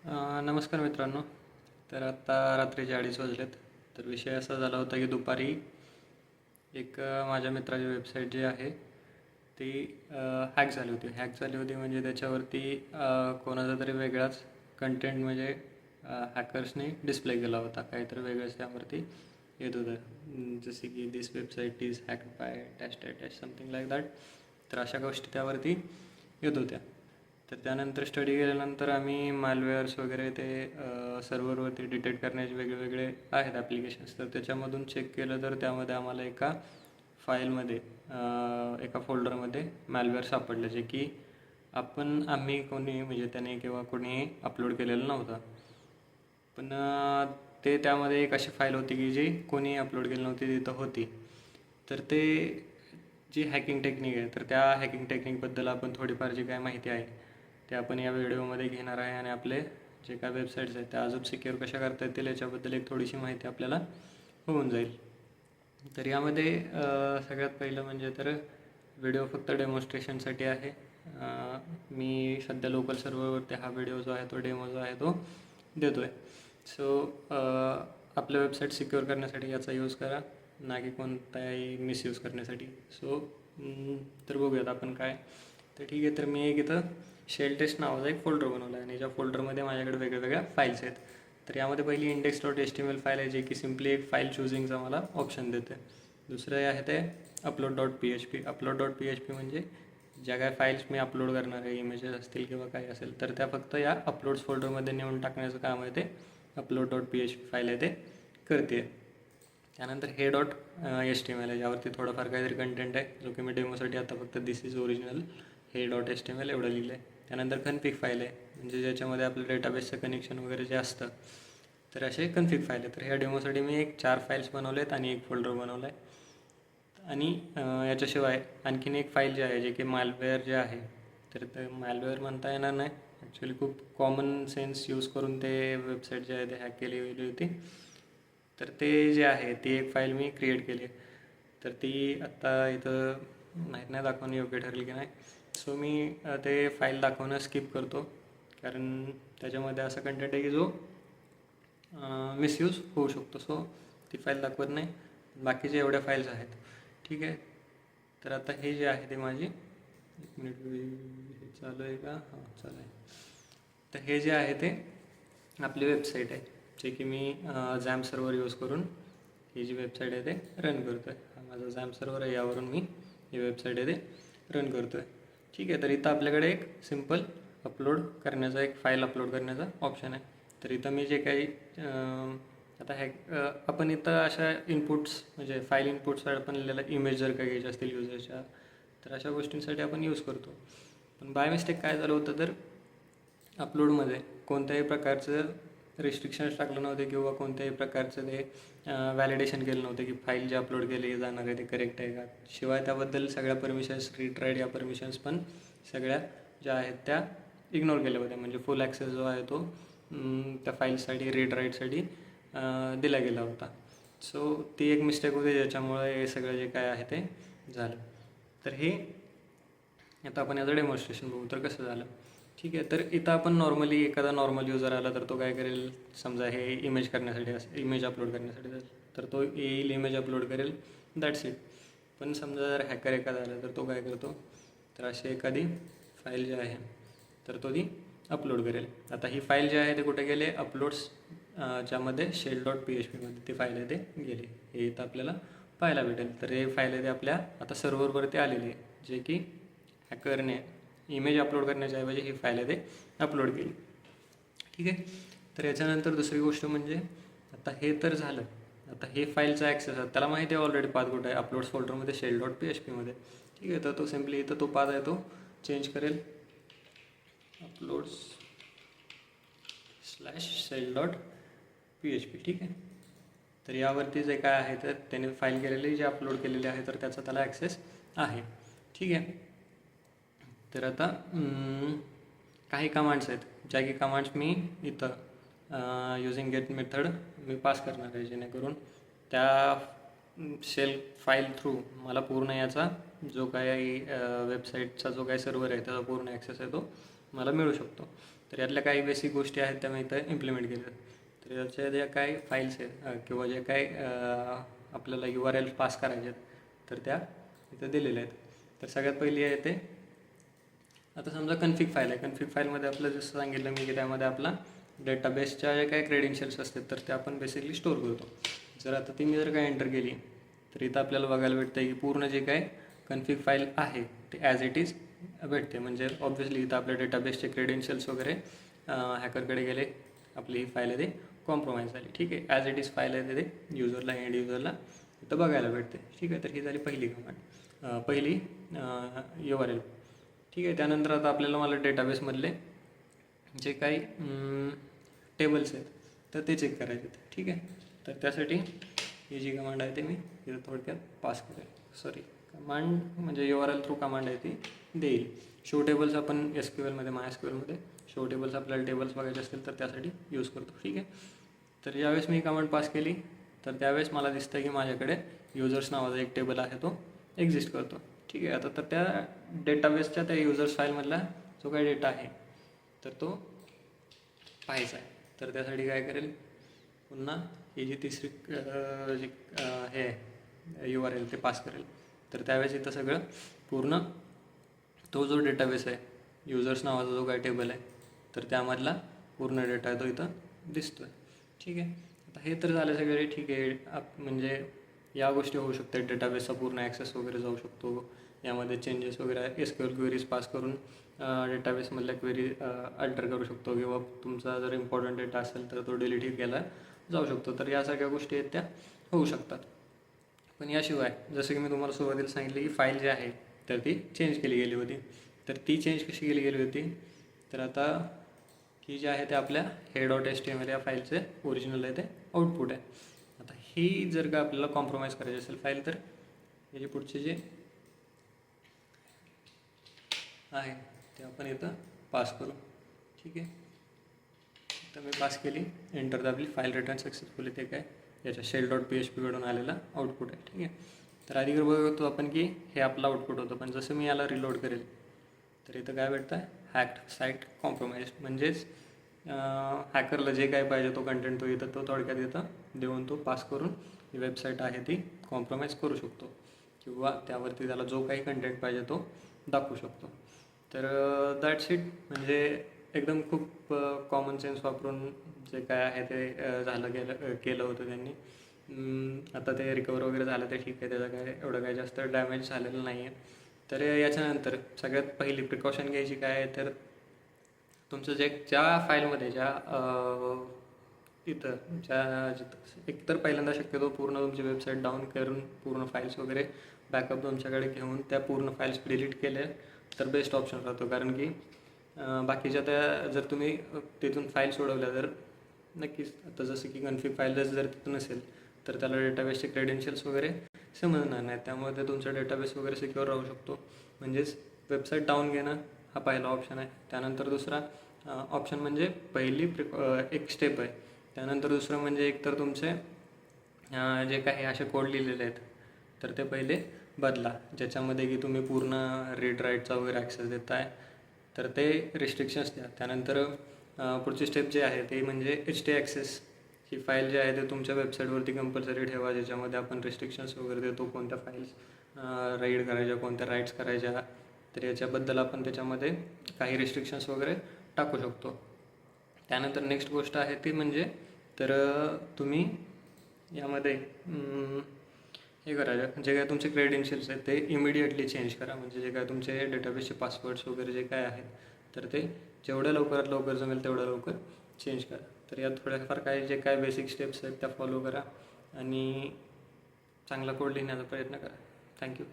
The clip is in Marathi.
नमस्कार मित्रांनो. तर आत्ता रात्रीचे 2:30 वाजलेत. तर विषय असा झाला होता की दुपारी एक माझ्या मित्राची वेबसाईट जी आहे ती हॅक झाली होती म्हणजे त्याच्यावरती कोणाचा तरी वेगळाच कंटेंट म्हणजे हॅकर्सने डिस्प्ले केला होता. काहीतरी वेगळंच त्यावरती येत होतं, जसे की this website is hacked by dash dash dash something like that. तर अशा गोष्टी त्यावरती येत होत्या. तर त्यानंतर स्टडी केल्यानंतर आम्ही मालवेअर्स वगैरे ते सर्व्हरवरती डिटेक्ट करण्याचे वेगवेगळे आहेत ॲप्लिकेशन्स. तर त्याच्यामधून चेक केलं तर त्यामध्ये आम्हाला एका फाईलमध्ये एका फोल्डरमध्ये मॅलवेअर सापडलं, जे की आम्ही कोणी म्हणजे त्याने किंवा कोणी अपलोड केलेलं नव्हतं. पण ते त्यामध्ये एक अशी फाईल होती की जी कोणी अपलोड केली नव्हती, तिथं होती. तर ते जी हॅकिंग टेक्निक आहे, तर त्या हॅकिंग टेक्निकबद्दल आपण थोडीफार जी काय माहिती आहे ते आपण या व्हिडिओमध्ये घेणार आहे. आणि आपले जे काय वेबसाईट्स आहेत त्या अजून सिक्युअर कशा करता येतील याच्याबद्दल एक थोडीशी माहिती आपल्याला होऊन जाईल. तर यामध्ये सगळ्यात पहिलं म्हणजे तर व्हिडिओ फक्त डेमॉन्स्ट्रेशनसाठी आहे. मी सध्या लोकल सर्व्हरवरती हा व्हिडिओ जो आहे तो डेमो जो आहे तो देतो आहे. सो आपल्या वेबसाईट सिक्युअर करण्यासाठी याचा यूज करा, ना की कोणताही मिसयूज करण्यासाठी. सो तर बघूयात आपण काय. तर ठीक आहे, तर मी एक इथं शेल टेस्ट नावाचा एक फोल्डर बनवला आहे आणि ज्या फोल्डरमध्ये माझ्याकडे वेगवेगळ्या फाईल्स आहेत. तर यामध्ये पहिली index.html फाईल आहे, जे की सिम्पली एक फाईल चूजिंगचा मला ऑप्शन देते. दुसरं आहे ते upload.php म्हणजे ज्या काय फाईल्स मी अपलोड करणार आहे, इमेजेस असतील किंवा काही असेल, तर त्या फक्त या अपलोड्स फोल्डरमध्ये नेऊन टाकण्याचं काम आहे ते upload.php फाईल आहे ते करते. त्यानंतर हे.html आहे, ज्यावरती थोडंफार काहीतरी कंटेंट आहे, जो की मी डेमोसाठी आता फक्त दिस इज ओरिजिनल हे.html एवढं लिहिलं आहे. त्यानंतर कन्फिग फाईल आहे, म्हणजे ज्याच्यामध्ये आपलं डेटाबेसचं कनेक्शन वगैरे जे असतं, तर असे कन्फिग फाईल आहे. तर ह्या डेमोसाठी मी एक 4 फाईल्स बनवले आहेत आणि एक फोल्डर बनवला आहे. आणि याच्याशिवाय आणखीन एक फाईल जी आहे, जे की मालवेअर जे आहे, तर ते मालवेअर म्हणता येणार नाही, ॲक्च्युली खूप कॉमन सेन्स यूज करून ते वेबसाईट जे आहे ते हॅक केली गेली होती. तर ते जे आहे ती एक फाईल मी क्रिएट केली आहे. तर ती आत्ता इथं माहीत नाही दाखवणं योग्य ठरली की नाही. सो मी ते फाईल दाखवणं स्किप करतो, कारण त्याच्यामध्ये असा कंटेंट आहे की जो मिसयूज होऊ शकतो. सो ती फाईल दाखवत नाही. बाकीचे एवढ्या फाईल्स आहेत. ठीक आहे. तर आता हे जे आहे ते माझी एक मिनिट, हे चालू आहे का? हां, चालू आहे. तर हे जे आहे ते आपली वेबसाईट आहे, जे की मी झॅम सर्व्हर यूज करून ही जी वेबसाईट आहे ते रन करतो आहे. हा माझा झॅम सर्व्हर आहे, यावरून मी ही वेबसाईट आहे ते रन करतो आहे. ठीक आहे. तर इथं आपल्याकडे एक सिम्पल अपलोड करण्याचा, एक फाईल अपलोड करण्याचा ऑप्शन आहे. तर इथं मी जे काही आता आपण इथं अशा इनपुट्स म्हणजे फाईल इनपुट्ससाठी आपण लिहिलेला इमेज जर काही घ्यायचे असतील युजरच्या, तर अशा गोष्टींसाठी आपण यूज करतो. पण बाय मिस्टेक काय झालं होतं, तर अपलोडमध्ये कोणत्याही प्रकारचं रिस्ट्रिक्शन्स टाकलं नव्हते किंवा कोणत्याही प्रकारचं ते व्हॅलिडेशन केलं नव्हतं की फाईल जे अपलोड केली जाणार आहे ते करेक्ट आहे का. शिवाय त्याबद्दल सगळ्या परमिशन्स, रीड राईट या परमिशन्स पण सगळ्या ज्या आहेत त्या इग्नोर केल्या होत्या. म्हणजे फुल ॲक्सेस जो आहे तो त्या फाईल्ससाठी, रीड राईटसाठी दिला गेला होता. सो ती एक मिस्टेक होती, ज्याच्यामुळे हे सगळं जे काय आहे ते झालं. तर हे आता आपण याचं डेमॉन्स्ट्रेशन बघू तर कसं झालं. ठीक आहे. तर इथं आपण नॉर्मली एखादा नॉर्मल युजर आला तर तो काय करेल, समजा हे इमेज करण्यासाठी इमेज अपलोड करण्यासाठी तर तो येईल, इमेज अपलोड करेल, दॅट्स इट. पण समजा जर हॅकर एखादा आला तर तो काय करतो, तर अशी एखादी फाईल जी आहे तर तो ती अपलोड करेल. आता ही फाईल जी आहे ते कुठे गेले, अपलोड्स ज्यामध्ये shell.phpमध्ये ती फाईल आहे ते गेली. हे इथं आपल्याला पाहायला भेटेल. तर हे फाईल आहे ते आपल्या आता सर्व्हरवरती आलेली आहे, जे की हॅकरने इमेज अपलोड करण्याच्याऐवजी ही फाईल आहे ते अपलोड केली. ठीक आहे. तर याच्यानंतर दुसरी गोष्ट म्हणजे आता हे तर झालं. आता हे फाईलचा ॲक्सेस आहे, त्याला माहिती आहे ऑलरेडी पाथ कुठं आहे, अपलोड्स फोल्डरमध्ये shell.phpमध्ये. ठीक आहे. तर तो सिम्पली इथं तो पाथ आहे तो चेंज करेल, uploads/shell.php. ठीक आहे. तर यावरती जे काय आहे तर त्याने फाईल केलेली जे अपलोड केलेली आहे तर त्याचा त्याला ॲक्सेस आहे. ठीक आहे. तर आता काही कमांड्स आहेत, ज्या की कमांड्स मी इथं युजिंग गेट मेथड मी पास करणार आहे, जेणेकरून त्या शेल फाईल थ्रू मला पूर्ण याचा जो काही वेबसाईटचा जो काही सर्व्हर आहे त्याचा पूर्ण ॲक्सेस आहे तो मला मिळू शकतो. तर यातल्या काही बेसिक गोष्टी आहेत त्या मी इथं इम्प्लिमेंट केल्या. तर याच्या ज्या काही फाईल्स आहेत किंवा जे काही आपल्याला URL पास करायचे आहेत तर त्या इथं दिलेल्या आहेत. तर सगळ्यात पहिली आहे ते, आता समजा कन्फिग फाईल आहे. कन्फिग फाईलमध्ये आपलं जसं सांगितलं मी की त्यामध्ये आपला डेटाबेसच्या जे काही क्रेडेन्शियल्स असतात तर ते आपण बेसिकली स्टोअर करतो. जर आता ती मी जर काय एंटर केली तर इथं आपल्याला बघायला भेटतं की पूर्ण जे काय कन्फिग फाईल आहे ते ॲज इट इज भेटते. म्हणजे ऑब्व्हियसली इथं आपल्या डेटाबेसचे क्रेडेन्शियल्स वगैरे हॅकरकडे गेले, आपली ही फाईल आहे ते कॉम्प्रोमाइज झाली. ठीक आहे, ॲज इट इज फाईल आहे ते युजरला, एंड युजरला इथं बघायला भेटते. ठीक आहे, तर ही झाली पहिली कमांड, पहिली URL. ठीक आहे, त्यानंतर आता आपल्याला मला डेटाबेसमधले जे काही टेबल्स आहेत तर ते चेक करायचे आहेत. ठीक आहे, तर त्यासाठी ही जी कमांड आहे ते मी इथं थोडक्यात पास करेल. कमांड म्हणजे URL थ्रू कमांड आहे ती देईल. शो टेबल्स आपण SQLमध्ये MySQLमध्ये शो टेबल्स आपल्याला टेबल्स बघायचे असतील तर त्यासाठी यूज करतो. ठीक आहे, तर ज्यावेळेस मी कमांड पास केली तर त्यावेळेस मला दिसतं की माझ्याकडे युजर्स नावाचा एक टेबल आहे तो एक्झिस्ट करतो. ठीक आहे, आता तर त्या डेटाबेसच्या त्या युजर्स फाईलमधला जो काही डेटा आहे तर तो पाहायचा आहे. तर त्यासाठी काय करेल, पुन्हा ही जी तिसरी जी हे URL ते पास करेल. तर त्यावेळेस इथं सगळं पूर्ण तो जो डेटाबेस आहे, युजर्स नावाचा जो काही टेबल आहे तर त्यामधला पूर्ण डेटा आहे तो इथं दिसतो आहे. ठीक आहे, आता हे तर झालं सगळे. ठीक आहे, म्हणजे या गोष्टी होऊ शकतात, डेटाबेसचा पूर्ण ॲक्सेस वगैरे जाऊ शकतो, यामध्ये चेंजेस वगैरे SQL क्वेरीज पास करून डेटाबेसमधल्या क्वेरी अल्टर करू शकतो, किंवा तुमचा जर इम्पॉर्टंट डेटा असेल तर तो डिलीटही केला जाऊ शकतो. तर या सगळ्या गोष्टी आहेत त्या होऊ शकतात. पण याशिवाय जसं की मी तुम्हाला सुरुवातीला सांगितलं की फाईल जी आहे तर ती चेंज केली गेली होती. तर ती चेंज कशी केली गेली होती, तर आता ही जी आहे ते आपल्या हे.html या फाईलचे ओरिजिनल आहे ते आउटपुट आहे. आता ही जर का आपल्याला कॉम्प्रोमाइज करायची असेल फाईल तर याची पुढचे जे आहे ते आपण इथं पास करू. ठीक आहे, तर मी पास केली, एंटर दाबली, फाईल रिटर्न सक्सेसफुली. ते काय याच्या shell.php कडून आलेला आउटपुट आहे. ठीक आहे, तर आधी बघतो आपण की हे आपलं आउटपुट होतं, पण जसं मी याला रिलोड करेल तर इथं काय भेटतं आहे, हॅक्ड साईट कॉम्प्रोमाइज. म्हणजेच हॅकरला जे काय पाहिजे तो कंटेंट तो इथं तो थोडक्यात इथं देऊन तो पास करून ही वेबसाईट आहे ती कॉम्प्रोमाइज करू शकतो, किंवा त्यावरती त्याला जो काही कंटेंट पाहिजे तो दाखवू शकतो. तर दॅट्स इट. म्हणजे एकदम खूप कॉमन सेन्स वापरून जे काय आहे ते केलं होतं त्यांनी. आता ते रिकवर वगैरे झालं ते ठीक आहे, त्याचं काय एवढं काय जास्त डॅमेज झालेलं नाही आहे. तर याच्यानंतर सगळ्यात पहिली प्रिकॉशन घ्यायची काय आहे, तर तुमचं ज्या फाईलमध्ये जिथं एकतर पहिल्यांदा शक्यतो पूर्ण तुमची वेबसाईट डाऊन करून पूर्ण फाईल्स वगैरे बॅकअप तुमच्याकडे घेऊन त्या पूर्ण फाईल्स डिलीट केल्या तर बेस्ट ऑप्शन राहतो. कारण की बाकीच्या त्या जर तुम्ही तिथून फाईल सोडवल्या तर नक्कीच, आता जसं की कन्फिग फाईल जर तिथं नसेल तर त्याला डेटाबेसचे क्रेडेन्शियल्स वगैरे समजणार नाही, त्यामुळे ते तुमचा डेटाबेस वगैरे सिक्युअर राहू शकतो. म्हणजेच वेबसाईट डाऊन घेणं हा पहिला ऑप्शन आहे. त्यानंतर दुसरा ऑप्शन म्हणजे पहिली एक स्टेप आहे. त्यानंतर दुसरं म्हणजे एकतर तुमचे जे काही असे कोड लिहिलेले आहेत तर ते पहिले बदला, ज्याच्यामध्ये की तुम्ही पूर्ण रीड राईटचा वगैरे ॲक्सेस देताय तर ते रिस्ट्रिक्शन्स द्या. त्यानंतर पुढची स्टेप जे आहे ते म्हणजे HT-ॲक्सेस ही फाईल जी आहे ते तुमच्या वेबसाईटवरती कंपल्सरी ठेवा, ज्याच्यामध्ये आपण रिस्ट्रिक्शन्स वगैरे देतो, कोणत्या फाईल्स राईड करायच्या, कोणत्या राईट्स करायच्या. तर याच्याबद्दल आपण त्याच्यामध्ये काही रिस्ट्रिक्शन्स वगैरे टाकू शकतो. त्यानंतर नेक्स्ट गोष्ट आहे ती म्हणजे तर तुम्ही यामध्ये हे करायचं, जे काय तुमचे क्रेडेन्शियल्स आहेत ते इमिडिएटली चेंज करा. म्हणजे जे काय तुमचे डेटाबेसचे पासवर्ड्स वगैरे जे काय आहेत तर ते जेवढ्या लवकरात लवकर जमेल तेवढ्या लवकर चेंज करा. तर यात थोड्याफार काही जे काय बेसिक स्टेप्स आहेत त्या फॉलो करा आणि चांगला कोड लिहिण्याचा प्रयत्न करा. थँक्यू.